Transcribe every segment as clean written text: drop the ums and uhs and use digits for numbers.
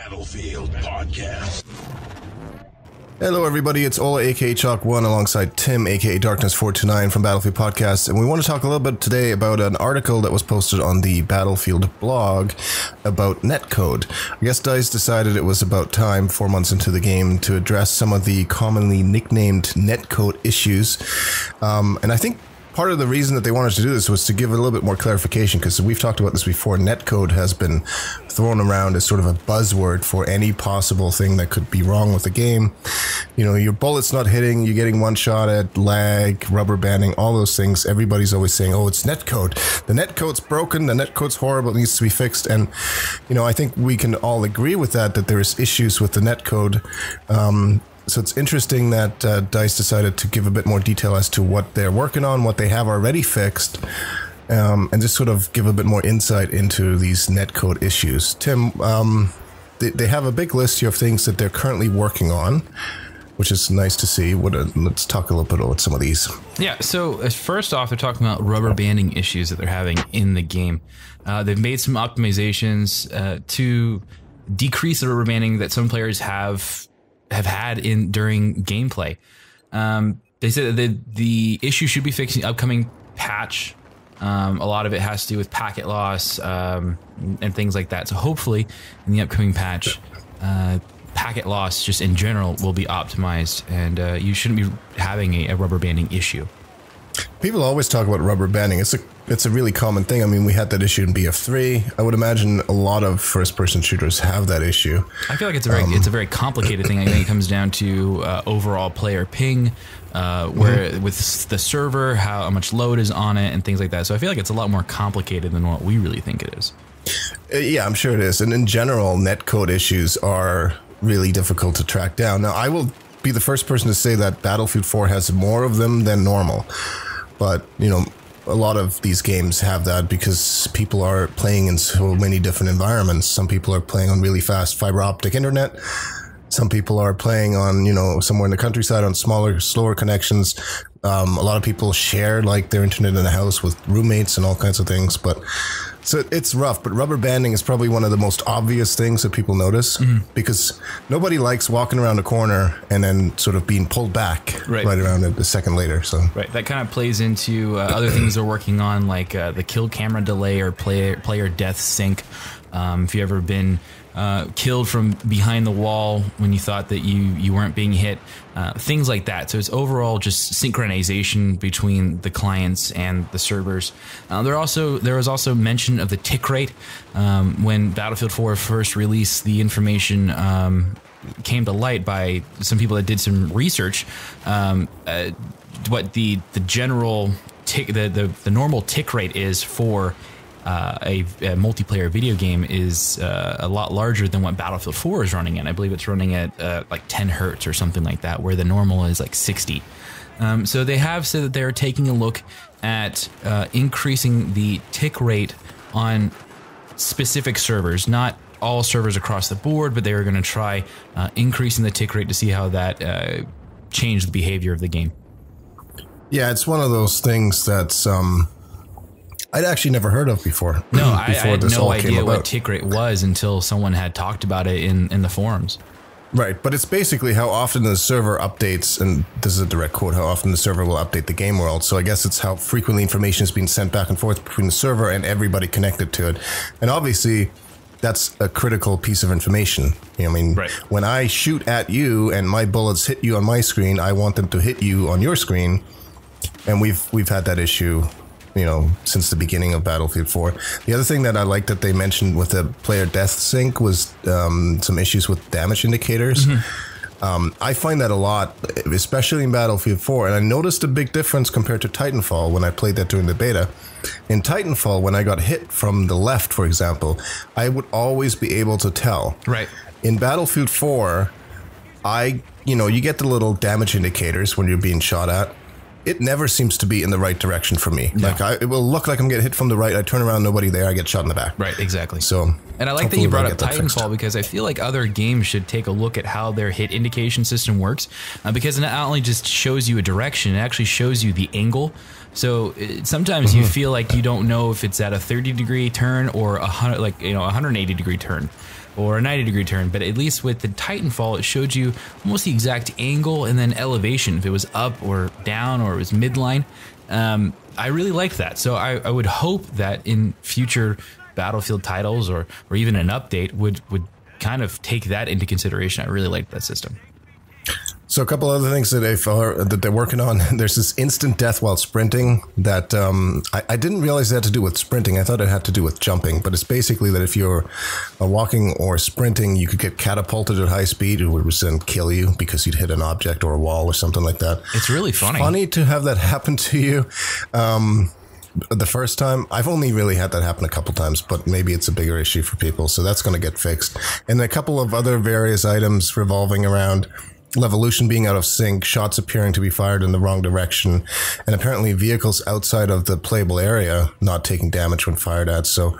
Battlefield Podcast. Hello everybody, it's Ola aka Chalk1 alongside Tim aka Darkness429 from Battlefield Podcast, and we want to talk a little bit today about an article that was posted on the Battlefield blog about Netcode. I guess DICE decided it was about time, 4 months into the game, to address some of the commonly nicknamed Netcode issues, and I think part of the reason that they wanted to do this was to give a little bit more clarification, because we've talked about this before. Netcode has been thrown around as sort of a buzzword for any possible thing that could be wrong with the game. You know, your bullet's not hitting, you're getting one shot at, lag, rubber banding, all those things. Everybody's always saying, oh, it's Netcode. The Netcode's broken, the Netcode's horrible, it needs to be fixed. And, you know, I think we can all agree with that there's issues with the Netcode. So it's interesting that DICE decided to give a bit more detail as to what they're working on, what they have already fixed, and just sort of give a bit more insight into these Netcode issues. Tim, they have a big list here of things that they're currently working on, which is nice to see. Let's talk a little bit about some of these. Yeah, so first off, they're talking about rubber banding issues that they're having in the game. They've made some optimizations to decrease the rubber banding that some players have had during gameplay. They said that the issue should be fixed in the upcoming patch. A lot of it has to do with packet loss and things like that. So hopefully in the upcoming patch, packet loss just in general will be optimized, and you shouldn't be having a rubber banding issue. People always talk about rubber banding. It's a really common thing. I mean, we had that issue in BF3. I would imagine a lot of first-person shooters have that issue. I feel like it's a very complicated thing. I think it comes down to overall player ping, where with the server, how much load is on it, and things like that. So I feel like it's a lot more complicated than what we really think it is. Yeah, I'm sure it is. And in general, netcode issues are really difficult to track down. Now, I will be the first person to say that Battlefield 4 has more of them than normal. But, you know, a lot of these games have that because people are playing in so many different environments. Some people are playing on really fast fiber optic internet. Some people are playing on, you know, somewhere in the countryside on smaller, slower connections. A lot of people share like their internet in the house with roommates and all kinds of things. But so it's rough, but rubber banding is probably one of the most obvious things that people notice, because nobody likes walking around a corner and then sort of being pulled back right around a second later. So that kind of plays into other things they're working on, like the kill camera delay or player death sync. If you ever been killed from behind the wall when you thought that you weren't being hit, things like that. So it's overall just synchronization between the clients and the servers. There was also mention of the tick rate. When Battlefield 4 first released, the information came to light by some people that did some research. What the general tick, the normal tick rate is for a multiplayer video game is a lot larger than what Battlefield 4 is running at. I believe it's running at like 10 hertz or something like that, where the normal is like 60. So they have said that they're taking a look at increasing the tick rate on specific servers, not all servers across the board, but they are going to try increasing the tick rate to see how that changed the behavior of the game. Yeah, it's one of those things that's I'd actually never heard of before. No, I had no idea what tick rate was until someone had talked about it in the forums. Right, but it's basically how often the server updates, and this is a direct quote, how often the server will update the game world. So I guess it's how frequently information is being sent back and forth between the server and everybody connected to it. And obviously, that's a critical piece of information. You know, I mean, when I shoot at you and my bullets hit you on my screen, I want them to hit you on your screen. And we've had that issue, you know, since the beginning of Battlefield 4. The other thing that I liked that they mentioned with the player death sync was some issues with damage indicators. I find that a lot, especially in Battlefield 4, and I noticed a big difference compared to Titanfall when I played that during the beta. In Titanfall, when I got hit from the left, for example, I would always be able to tell. Right. In Battlefield 4, you know, you get the little damage indicators when you're being shot at. It never seems to be in the right direction for me. No. Like it will look like I'm getting hit from the right. I turn around, nobody there. I get shot in the back. Right, exactly. So And I like that you brought up Titanfall because I feel like other games should take a look at how their hit indication system works, because it not only just shows you a direction, it actually shows you the angle. So sometimes you feel like you don't know if it's at a 30-degree turn or 180-degree turn or a 90-degree turn. But at least with the Titanfall, it showed you almost the exact angle and then elevation, if it was up or down or it was midline. I really liked that. So I would hope that in future Battlefield titles or even an update would kind of take that into consideration. I really liked that system. So a couple other things that they're working on. There's this instant death while sprinting that I didn't realize it had to do with sprinting. I thought it had to do with jumping, but it's basically that if you're walking or sprinting, you could get catapulted at high speed. It would then kill you because you'd hit an object or a wall or something like that. It's really funny. Funny to have that happen to you. The first time, I've only really had that happen a couple times, but maybe it's a bigger issue for people, so that's going to get fixed. And a couple of other various items revolving around Levolution being out of sync, shots appearing to be fired in the wrong direction, and apparently vehicles outside of the playable area not taking damage when fired at. So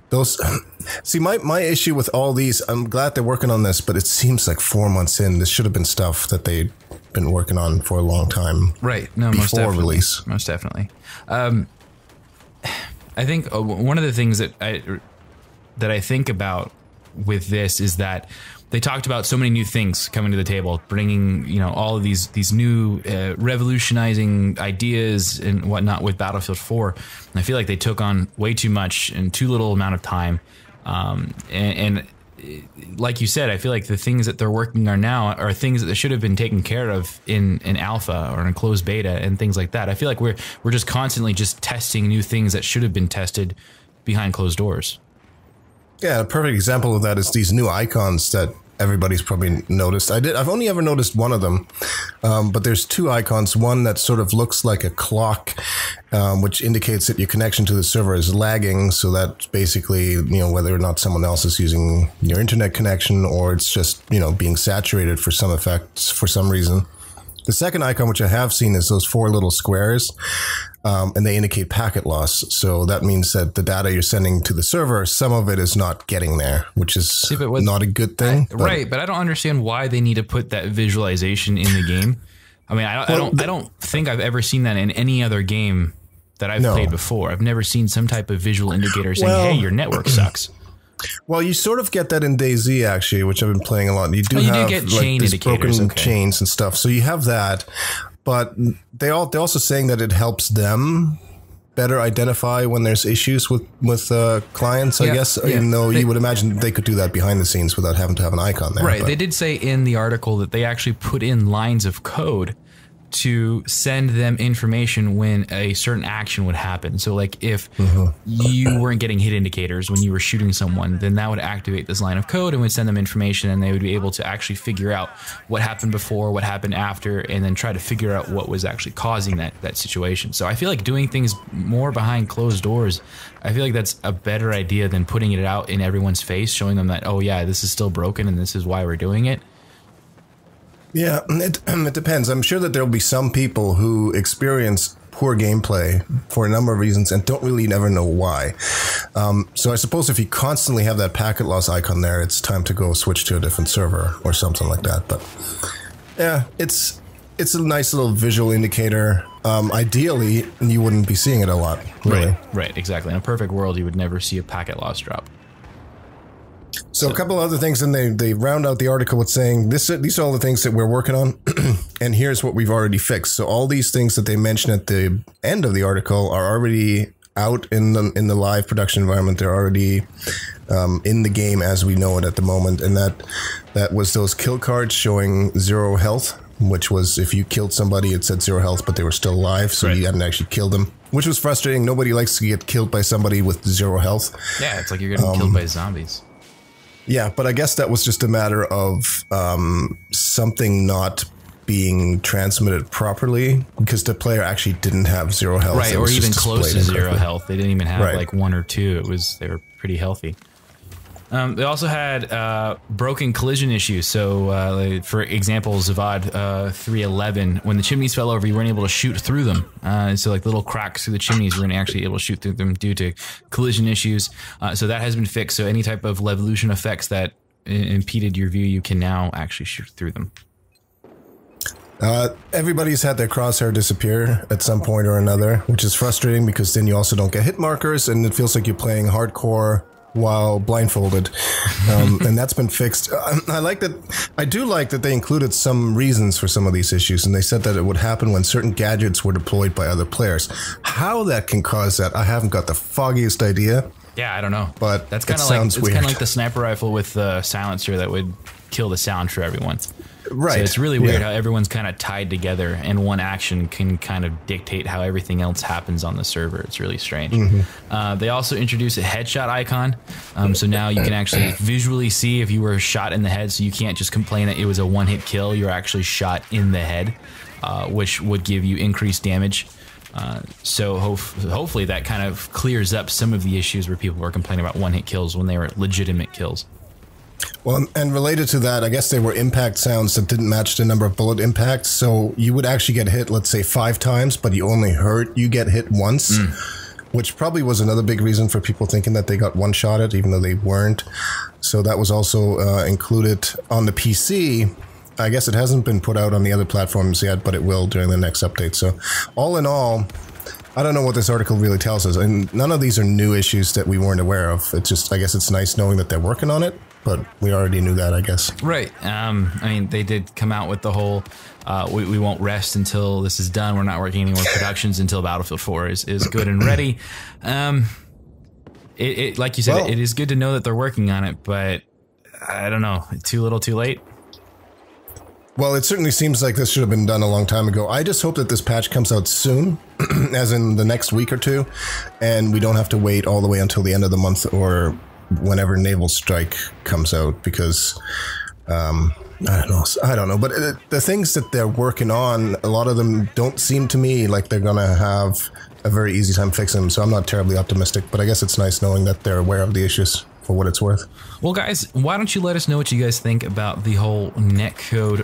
those, see, my issue with all these, I'm glad they're working on this, but it seems like 4 months in, this should have been stuff that they'd been working on for a long time. Right. No, before most definitely. Release. Most definitely. I think one of the things that I think about with this is that they talked about so many new things coming to the table, bringing all of these new revolutionizing ideas and whatnot with Battlefield 4. And I feel like they took on way too much in too little amount of time. And like you said, I feel like the things that they're working on now are things that should have been taken care of in alpha or in closed beta and things like that. I feel like we're just constantly just testing new things that should have been tested behind closed doors. Yeah, a perfect example of that is these new icons that everybody's probably noticed. I've only ever noticed one of them, but there's two icons. One that sort of looks like a clock, which indicates that your connection to the server is lagging. So that's basically, whether or not someone else is using your internet connection or it's just, being saturated for some effects for some reason. The second icon, which I have seen, is those four little squares, and they indicate packet loss. So that means that the data you're sending to the server, some of it is not getting there, which is not a good thing. Right, but I don't understand why they need to put that visualization in the game. I mean, I don't think I've ever seen that in any other game that I've played before. I've never seen some type of visual indicator saying, hey, your network sucks. Well, you sort of get that in DayZ, actually, which I've been playing a lot. You do get chain indicators, broken chains and stuff. So you have that, but they're also saying that it helps them better identify when there's issues with clients, I guess, even though you would imagine they could do that behind the scenes without having to have an icon there. Right. They did say in the article that they actually put in lines of code to send them information when a certain action would happen. So like if you weren't getting hit indicators when you were shooting someone, then that would activate this line of code and would send them information, and they would be able to actually figure out what happened before, what happened after, and then try to figure out what was actually causing that situation. So I feel like doing things more behind closed doors, I feel like that's a better idea than putting it out in everyone's face, showing them that, oh yeah, this is still broken and this is why we're doing it. Yeah, it depends. I'm sure that there'll be some people who experience poor gameplay for a number of reasons and don't really never know why. So I suppose if you constantly have that packet loss icon there, it's time to go switch to a different server or something like that. But yeah, it's a nice little visual indicator. Ideally, you wouldn't be seeing it a lot, really. Right, exactly. In a perfect world, you would never see a packet loss drop. So a couple other things, and they round out the article with saying, these are all the things that we're working on, and here's what we've already fixed. So all these things that they mention at the end of the article are already out in the live production environment. They're already in the game as we know it at the moment, and that was those kill cards showing 0 health, which was if you killed somebody, it said 0 health, but they were still alive, so you hadn't actually killed them, which was frustrating. Nobody likes to get killed by somebody with 0 health. Yeah, it's like you're getting killed by zombies. Yeah, but I guess that was just a matter of something not being transmitted properly because the player actually didn't have 0 health. Right, or even close to 0 health. They didn't even have like 1 or 2. They were pretty healthy. They also had broken collision issues. So, for example, Zavad 311, when the chimneys fell over, you weren't able to shoot through them. So, like little cracks through the chimneys, you weren't actually able to shoot through them due to collision issues. So that has been fixed. So any type of levolution effects that impeded your view, you can now actually shoot through them. Everybody's had their crosshair disappear at some point or another, which is frustrating because then you also don't get hit markers, and it feels like you're playing hardcore while blindfolded, and that's been fixed. I do like that they included some reasons for some of these issues, and they said that it would happen when certain gadgets were deployed by other players. How that can cause that, I haven't got the foggiest idea. Yeah, I don't know, but that's kind of like, it's kind of like the sniper rifle with the silencer that would kill the sound for everyone. Right. So it's really weird how everyone's kind of tied together, and one action can kind of dictate how everything else happens on the server. It's really strange. They also introduced a headshot icon. So now you can actually visually see if you were shot in the head. So you can't just complain that it was a one-hit kill. You're actually shot in the head, which would give you increased damage. So hopefully that kind of clears up some of the issues where people were complaining about one-hit kills when they were legitimate kills. Well, and related to that, I guess there were impact sounds that didn't match the number of bullet impacts. So you would actually get hit, let's say 5 times, but you only heard you get hit once, which probably was another big reason for people thinking that they got one-shotted, even though they weren't. So that was also included on the PC. I guess it hasn't been put out on the other platforms yet, but it will during the next update. So all in all, I don't know what this article really tells us. And none of these are new issues that we weren't aware of. It's just, I guess it's nice knowing that they're working on it, but we already knew that, I guess. Right. I mean, they did come out with the whole, we won't rest until this is done. We're not working any more productions until Battlefield 4 is good and ready. Like you said, well, it is good to know that they're working on it, but I don't know, too little, too late. Well, it certainly seems like this should have been done a long time ago. I just hope that this patch comes out soon, as in the next week or two, and we don't have to wait all the way until the end of the month or whenever Naval Strike comes out, because I don't know. But the things that they're working on, a lot of them don't seem to me like they're gonna have a very easy time fixing them. So I'm not terribly optimistic, but I guess it's nice knowing that they're aware of the issues for what it's worth. Well, guys, why don't you let us know what you guys think about the whole netcode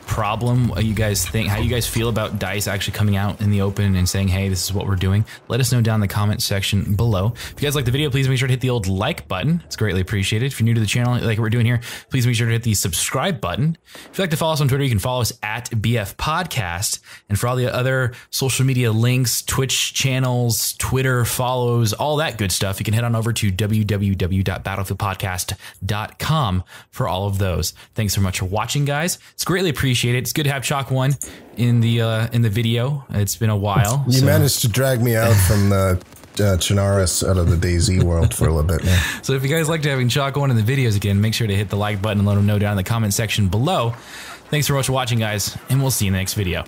problem? What you guys think, how you guys feel about DICE actually coming out in the open and saying, hey, this is what we're doing? Let us know down in the comment section below. If you guys like the video, please make sure to hit the old like button. It's greatly appreciated. If you're new to the channel, like we're doing here, please make sure to hit the subscribe button. If you'd like to follow us on Twitter, you can follow us at BF Podcast. And for all the other social media links, Twitch channels, Twitter follows, all that good stuff, you can head on over to www.battlefieldpodcast.com for all of those. Thanks so much for watching, guys. It's greatly appreciated. It's good to have Chalk One in the video. It's been a while. You managed to drag me out from the Chinaris out of the DayZ world for a little bit now. So if you guys liked having Chalk One in the videos again, make sure to hit the like button and let them know down in the comment section below. Thanks so much for watching, guys, and we'll see you in the next video.